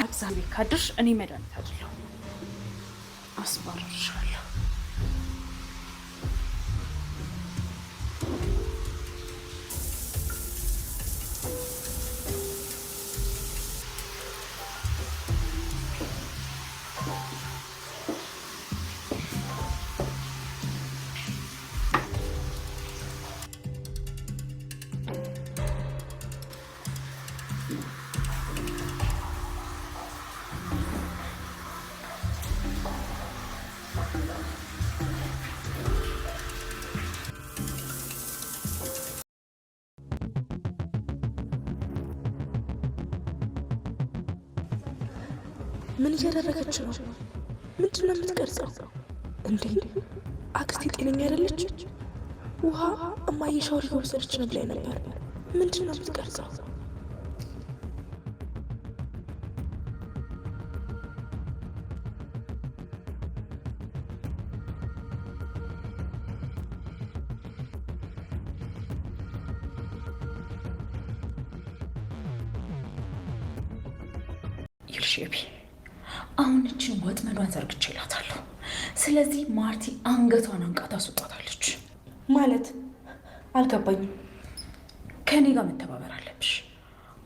እግዚአብሔር ካድርሽ እኔ መድኃኒት አይደለሁ አስባርርሻለሁ። ምን እያደረገች ነው? ምንድን ነው የምትቀርጸው እንዴ? አክስቴ ጤነኛ አይደለች? ውሃ እማዬ ሻወር እየወሰደች ነው ብላኝ ነበር። ምንድን ነው የምትቀርጸው? ይልሽቢ አሁን እችን ወጥመዷን ዘርግቼላታለሁ። ስለዚህ ማርቲ አንገቷን አንቃ ታስወጣታለች። ማለት አልገባኝም። ከኔ ጋር መተባበር አለብሽ።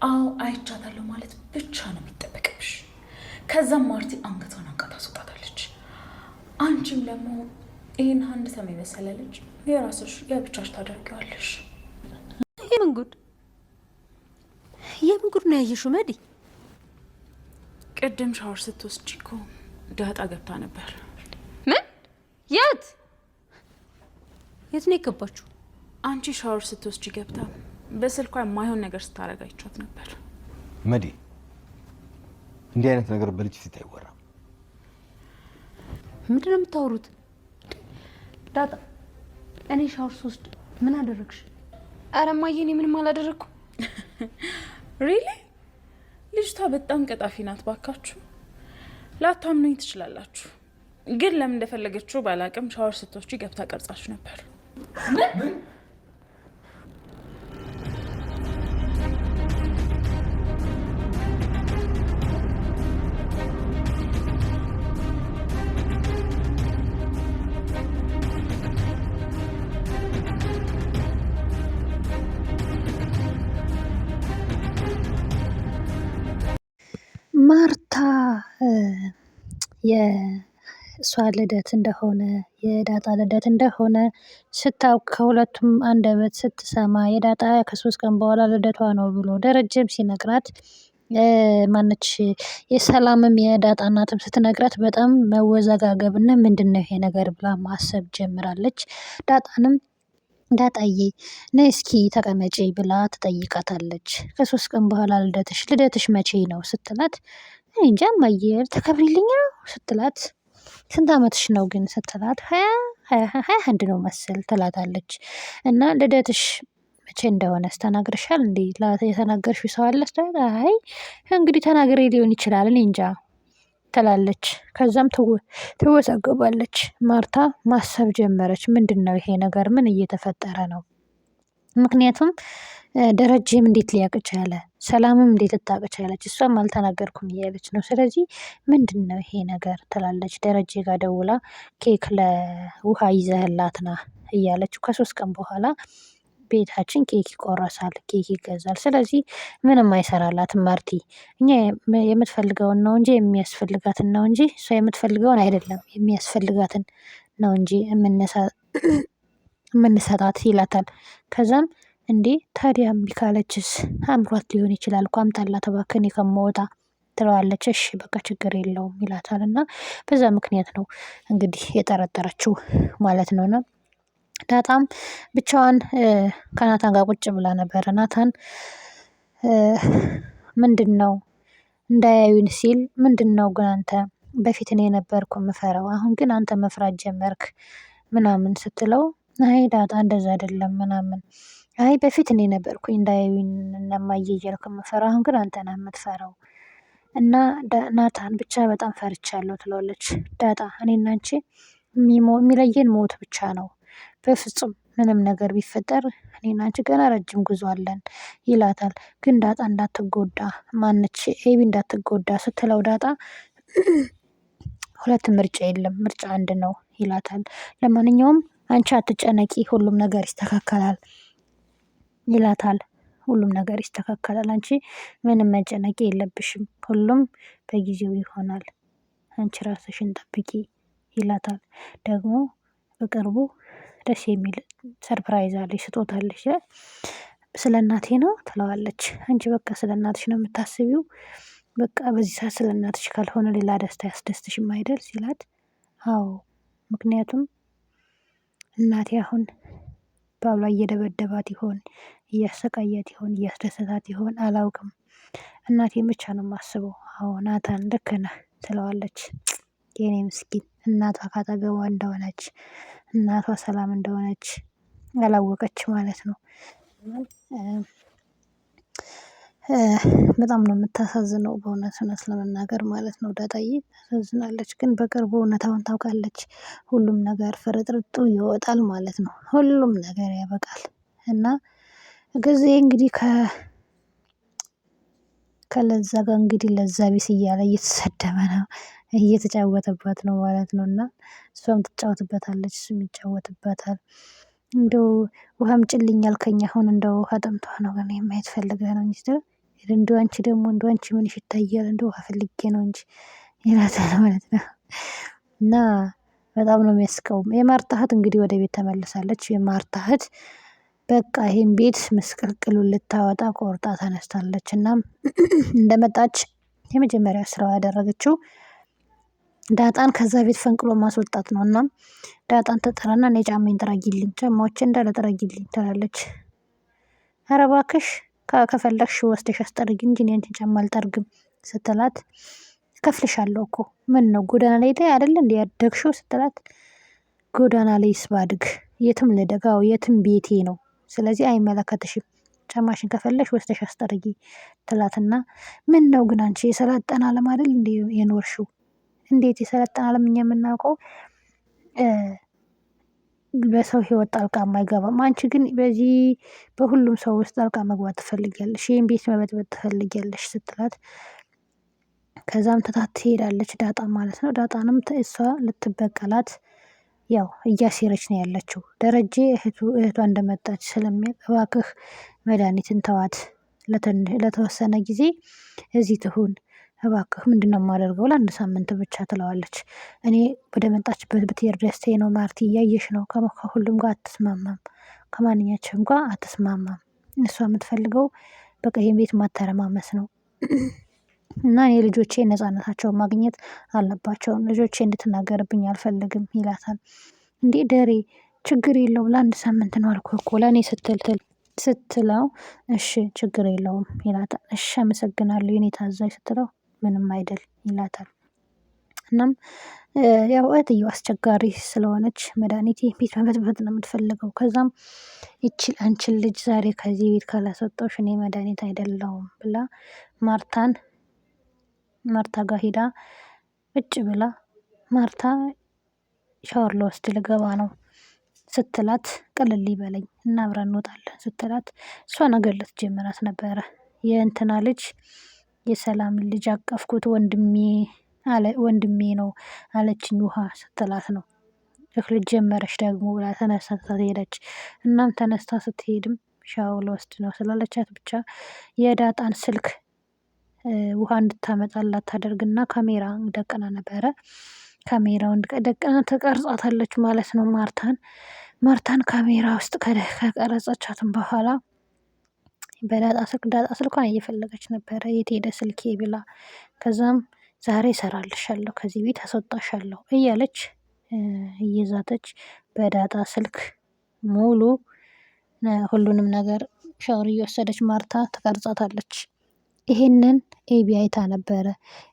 አዎ አይቻታለሁ ማለት ብቻ ነው የሚጠበቅብሽ። ከዛም ማርቲ አንገቷን አንቃ ታስወጣታለች። አንቺም ደግሞ ይህን አንድ ሰም የመሰለ ልጅ የራስሽ የብቻሽ ታደርጊዋለሽ። የምን ጉድ ነው ያየሽው መዲ? ቅድም ሻወር ስትወስጂ እኮ ዳጣ ገብታ ነበር። ምን? የት ነው የገባችሁ? አንቺ ሻወር ስትወስጂ ገብታ በስልኳ የማይሆን ነገር ስታረግ አይቻት ነበር። መዲ፣ እንዲህ አይነት ነገር በልጅ ፊት አይወራም። ምንድን ነው የምታወሩት? ዳጣ፣ እኔ ሻወር ስወስድ ምን አደረግሽ? ኧረ እማዬ እኔ ምንም አላደረግኩም። ሪሊ? ልጅቷ በጣም ቀጣፊ ናት። ባካችሁ ላታምኑኝ ትችላላችሁ፣ ግን ለምን እንደፈለገችው ባላቅም ሻወር ስትወስጂ ገብታ ቀርጻችሁ ነበር። ማርታ የእሷ ልደት እንደሆነ የዳጣ ልደት እንደሆነ ስታውቅ ከሁለቱም አንደበት ስትሰማ የዳጣ ከ3 ቀን በኋላ ልደቷ ነው ብሎ ደረጀም ሲነግራት ማነች የሰላምም የዳጣ እናትም ስትነግራት በጣም መወዘጋገብና ምንድነው ይሄ ነገር ብላ ማሰብ ጀምራለች። ዳጣንም ዳጣዬ ነይ እስኪ ተቀመጪ ብላ ትጠይቃታለች። ከ3 ቀን በኋላ ልደትሽ መቼ ነው ስትላት እኔ እንጃ እማዬ ተከብሪልኝ ነው ስትላት ስንት አመትሽ ነው ግን ስትላት 21 ነው መሰል ትላታለች። እና ልደትሽ መቼ እንደሆነ ተናግረሻል እንዴ? የተናገርሽው ሰው አለ? አይ እንግዲህ ተናግሬ ሊሆን ይችላል እኔ እንጃ ትላለች። ከዛም ትወዛገባለች። ማርታ ማሰብ ጀመረች። ምንድን ነው ይሄ ነገር? ምን እየተፈጠረ ነው? ምክንያቱም ደረጀም እንዴት ሊያውቅ ቻለ? ሰላምም እንዴት ልታውቅ ቻለች? እሷም አልተናገርኩም እያለች ነው። ስለዚህ ምንድን ነው ይሄ ነገር ትላለች። ደረጀ ጋር ደውላ ኬክ ለውሃ ይዘህላት ና እያለችው ከ3 ቀን በኋላ ቤታችን ኬክ ይቆረሳል፣ ኬክ ይገዛል። ስለዚህ ምንም አይሰራላትም ማርቲ። እኛ የምትፈልገውን ነው እንጂ የሚያስፈልጋትን ነው እንጂ እሷ የምትፈልገውን አይደለም የሚያስፈልጋትን ነው እንጂ የምንሰጣት ይላታል። ከዛም እንዴ ታዲያ እምቢ ካለችስ? አምሯት ሊሆን ይችላል እኮ አምጣላት እባክህ እኔ ከምወጣ ትለዋለች። እሺ በቃ ችግር የለውም ይላታል። እና በዛ ምክንያት ነው እንግዲህ የጠረጠረችው ማለት ነውና ዳጣም ብቻዋን ከናታን ጋር ቁጭ ብላ ነበር። ናታን ምንድነው እንዳያዩን ሲል ምንድነው ግን አንተ በፊት እኔ ነበርኩ የምፈራው አሁን ግን አንተ መፍራት ጀመርክ ምናምን ስትለው አይ ዳጣ እንደዛ አይደለም ምናምን አይ በፊት እኔ ነበርኩኝ እንዳያዩኝ እነማዬ እያልኩ የምፈራው አሁን ግን አንተ ነህ የምትፈራው እና ናታን ብቻ በጣም ፈርቻለሁ ትለዋለች። ዳጣ እኔና አንቺ የሚለየን ሞት ብቻ ነው በፍጹም ምንም ነገር ቢፈጠር እኔና አንቺ ገና ረጅም ጉዞ አለን ይላታል። ግን ዳጣ እንዳትጎዳ ማነች ኤቢ እንዳትጎዳ ስትለው ዳጣ ሁለት ምርጫ የለም ምርጫ አንድ ነው ይላታል። ለማንኛውም አንቺ አትጨነቂ ሁሉም ነገር ይስተካከላል ይላታል። ሁሉም ነገር ይስተካከላል አንቺ ምንም መጨነቅ የለብሽም ሁሉም በጊዜው ይሆናል አንቺ ራስሽን ጠብቂ ይላታል። ደግሞ በቅርቡ ደስ የሚል ሰርፕራይዝ አለሽ ስጦታ አለሽ ስለ እናቴ ነው ትለዋለች። አንቺ በቃ ስለ እናትሽ ነው የምታስቢው በቃ በዚህ ሰዓት ስለ እናትሽ ካልሆነ ሌላ ደስታ ያስደስትሽም አይደል ሲላት፣ አዎ ምክንያቱም እናቴ አሁን ባሏ እየደበደባት ይሆን እያሰቃያት ይሆን እያስደሰታት ይሆን አላውቅም። እናቴን ብቻ ነው የማስበው። አዎ ናታን ልክ ነህ ትለዋለች። የኔ ምስኪን እናቷ ካጠገቧ እንደሆነች እናቷ ሰላም እንደሆነች ያላወቀች ማለት ነው። በጣም ነው የምታሳዝነው በእውነት እውነት ለመናገር ማለት ነው። ዳጣዬ ታሳዝናለች፣ ግን በቅርቡ እውነታውን ታውቃለች። ሁሉም ነገር ፍርጥርጡ ይወጣል ማለት ነው። ሁሉም ነገር ያበቃል እና ጊዜ እንግዲህ ከለዛ ጋር እንግዲህ ለዛ ቢስ እያለ እየተሰደበ ነው እየተጫወተባት ነው ማለት ነው። እና እሷም ትጫወትበታለች እሱም ይጫወትበታል። እንደው ውሃ አምጪልኝ አልከኝ አሁን እንደው ውሃ ጠምቶህ ነው ግን ማየት ፈልገህ ነው እንጂ እንደው አንቺ ደግሞ እንደው አንቺ ምንሽ ይታያል እንደው ውሃ ፈልጌ ነው እንጂ ይላታል ማለት ነው። እና በጣም ነው የሚያስቀው። የማርታ እህት እንግዲህ ወደ ቤት ተመልሳለች። የማርታ እህት በቃ ይሄን ቤት ምስቅልቅሉን ልታወጣ ቆርጣ ተነስታለች። እና እንደመጣች የመጀመሪያ ስራው ያደረገችው ዳጣን ከዛ ቤት ፈንቅሎ ማስወጣት ነው። እና ዳጣን ትጠራና እኔ ጫማዬን ጥረጊልኝ ጫማዎችን እንዳለ ጥረጊልኝ ትላለች። ኧረ እባክሽ ከፈለግሽ ወስደሽ አስጠርጊ እንጂ እኔ አንቺን ጫማ አልጠርግም ስትላት፣ እከፍልሻለሁ እኮ ምን ነው ጎዳና ላይ አይደለ እንዴ ያደግሽው ስትላት፣ ጎዳና ላይስ ባድግ የትም ልደጋው የትም ቤቴ ነው ስለዚህ አይመለከትሽም ጫማሽን ከፈለሽ ወስደሽ አስጠርጊ ትላትና፣ ምን ነው ግን አንቺ የሰለጠነ ዓለም አይደል እንዴ የኖርሽው እንዴት የሰለጠነ ዓለም እኛ የምናውቀው በሰው ህይወት ጣልቃ የማይገባም። አንቺ ግን በዚህ በሁሉም ሰው ውስጥ ጣልቃ መግባት ትፈልጊያለሽ፣ ይሄን ቤት መበጥበጥ ትፈልጊያለሽ ስትላት፣ ከዛም ትታት ትሄዳለች ዳጣ ማለት ነው። ዳጣንም እሷ ልትበቀላት ያው እያሴረች ነው ያለችው። ደረጀ እህቷ እንደመጣች ስለሚያውቅ እባክህ መድኃኒትን ተዋት ለተወሰነ ጊዜ እዚህ ትሁን እባክህ ምንድነው የማደርገው ለአንድ ሳምንት ብቻ ትለዋለች። እኔ ወደ መጣችበት ብትሄድ ደስታዬ ነው ማርቲ እያየሽ ነው ከሁሉም ጋር አትስማማም ከማንኛቸውም ጋር አትስማማም። እሷ የምትፈልገው በቃ ይሄን ቤት ማተረማመስ ነው። እና እኔ ልጆቼ ነፃነታቸውን ማግኘት አለባቸው ልጆቼ እንድትናገርብኝ አልፈልግም ይላታል። እንዴ ደሬ ችግር የለውም ለአንድ ሳምንት ነው አልኩህ እኮ ለእኔ ስትለው፣ እሺ ችግር የለውም ይላታል። እሺ አመሰግናለሁ የኔ ታዛዥ ስትለው፣ ምንም አይደል ይላታል። እናም ያው እህትየው አስቸጋሪ ስለሆነች መድኃኒት ቤት መበጥበጥ ነው የምትፈልገው። ከዛም ይቺ አንቺን ልጅ ዛሬ ከዚህ ቤት ካላስወጣሁሽ እኔ መድኃኒት አይደለሁም ብላ ማርታ ጋር ሄዳ ቁጭ ብላ ማርታ ሻወር ልወስድ ልገባ ነው ስትላት፣ ቅልል ይበለኝ እና አብረን እንወጣለን ስትላት፣ እሷ ነገር ልትጀምራት ነበረ። የእንትና ልጅ የሰላም ልጅ አቀፍኩት ወንድሜ ነው አለችኝ ውሃ ስትላት ነው። ልጅ ጀመረች ደግሞ ብላ ተነስታ ሄደች። እናም ተነስታ ስትሄድም ሻወር ልወስድ ነው ስላለቻት ብቻ የዳጣን ስልክ ውሃ እንድታመጣላት ታደርግና ካሜራ ደቅና ነበረ። ካሜራውን ደቅና ተቀርጻታለች ማለት ነው። ማርታን ካሜራ ውስጥ ከቀረጸቻትም በኋላ በዳጣ ስልኳን እየፈለገች ነበረ የት ሄደ ስልኬ ብላ። ከዛም ዛሬ እሰራልሻለሁ ከዚህ ቤት አስወጣሻለሁ እያለች እየዛተች በዳጣ ስልክ ሙሉ ሁሉንም ነገር ሻወር እየወሰደች ማርታ ትቀርጻታለች። ይሄንን ኤቢ አይታ ነበረ።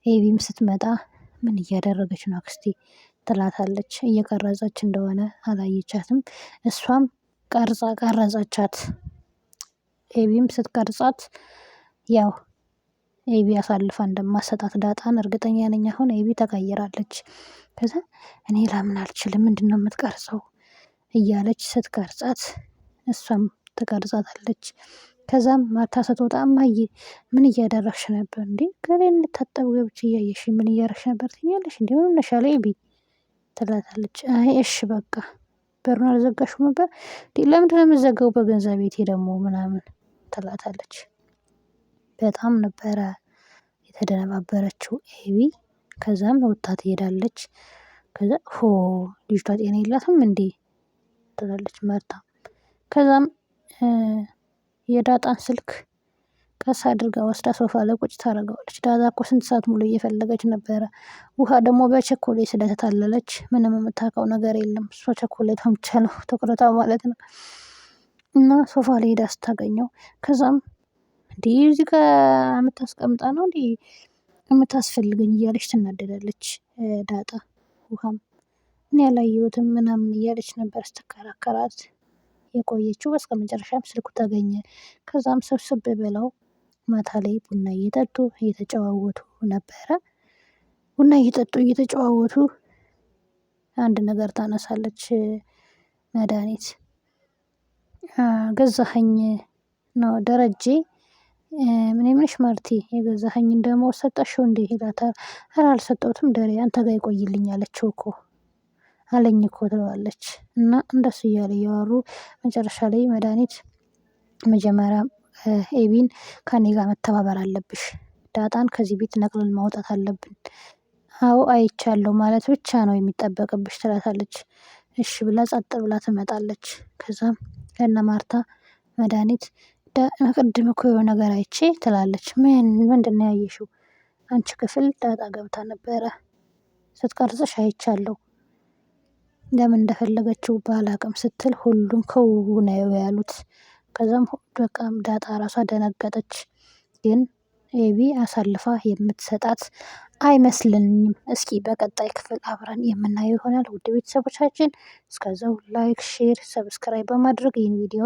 ኤቢም ስትመጣ ምን እያደረገች ነው አክስቴ ትላታለች። እየቀረጸች እንደሆነ አላየቻትም። እሷም ቀረጸቻት። ኤቢም ስትቀርጻት ያው ኤቢ አሳልፋ እንደማሰጣት ዳጣን እርግጠኛ ነኝ። አሁን ኤቢ ተቀይራለች። ከዛ እኔ ላምን አልችልም ምንድነው የምትቀርጸው እያለች ስትቀርጻት እሷም ትቀርጻታለች። ከዛም ማታ ስትወጣ እማዬ ምን እያደረግሽ ነበር እንዴ? ገላዬን ልታጠብ ገብቼ እያየሽ ምን እያደረግሽ ነበር ትይኛለሽ እንዴ? ምን ሆነሻል ኤቢ ትላታለች። አይ እሺ በቃ በሩን አልዘጋሽም ነበር እንዴ? ለምንድን ነው የምትዘጋው በገንዛ ቤቴ ደግሞ ምናምን ትላታለች። በጣም ነበረ የተደነባበረችው ኤቢ። ከዛም ወጥታ ትሄዳለች። ከዛ ሆ ልጅቷ ጤና የላትም እንዴ ትላለች ማርታ። ከዛም የዳጣን ስልክ ቀስ አድርጋ ወስዳ ሶፋ ላይ ቁጭ ታደርገዋለች። ዳጣ እኮ ስንት ሰዓት ሙሉ እየፈለገች ነበረ። ውሃ ደግሞ በቸኮሌት ስለተታለለች ምንም የምታውቀው ነገር የለም። እሷ ቸኮሌት ብቻ ነው ትኩረቷ ማለት ነው። እና ሶፋ ላይ ሄዳ ስታገኘው ከዛም እንዲህ እዚህ ጋር የምታስቀምጣ ነው እንዲህ የምታስፈልገኝ እያለች ትናደዳለች ዳጣ። ውሃም እኔ ያላየሁትም ምናምን እያለች ነበር ስትከራከራት የቆየችው። በስተመጨረሻም ስልኩ ተገኘ። ከዛም ሰብስብ ብለው ማታ ላይ ቡና እየጠጡ እየተጨዋወቱ ነበረ። ቡና እየጠጡ እየተጨዋወቱ አንድ ነገር ታነሳለች መድኃኒት ገዛኸኝ ነው ደረጀ ምን የምልሽ ማርቲ የገዛኸኝን ደሞዝ ሰጠሽው እንዴ ይላታል። ኧረ አልሰጠሁትም ደሬ አንተ ጋር ይቆይልኝ አለችው እኮ አለኝ እኮ ትለዋለች። እና እንደሱ እያሉ እያወሩ መጨረሻ ላይ መድኃኒት መጀመሪያ ኤቢን ከኔ ጋር መተባበር አለብሽ፣ ዳጣን ከዚህ ቤት ነቅለን ማውጣት አለብን። አዎ አይቻለሁ ማለት ብቻ ነው የሚጠበቅብሽ ትላታለች። እሺ ብላ ጸጥ ብላ ትመጣለች። ከዛም ለእነ ማርታ መድኃኒት ቅድም እኮ የሆነ ነገር አይቼ ትላለች። ምንድን ነው ያየሽው? አንቺ ክፍል ዳጣ ገብታ ነበረ ስትቀርጽሽ አይቻለሁ። ለምን እንደፈለገችው ባላቅም ስትል ሁሉም ከው ነው ያሉት። ከዛም በቃ ዳጣ ራሷ ደነገጠች። ግን ኤቢ አሳልፋ የምትሰጣት አይመስልኝም። እስኪ በቀጣይ ክፍል አብረን የምናየው ይሆናል። ውድ ቤተሰቦቻችን እስከዛው ላይክ፣ ሼር፣ ሰብስክራይብ በማድረግ ይህን ቪዲዮ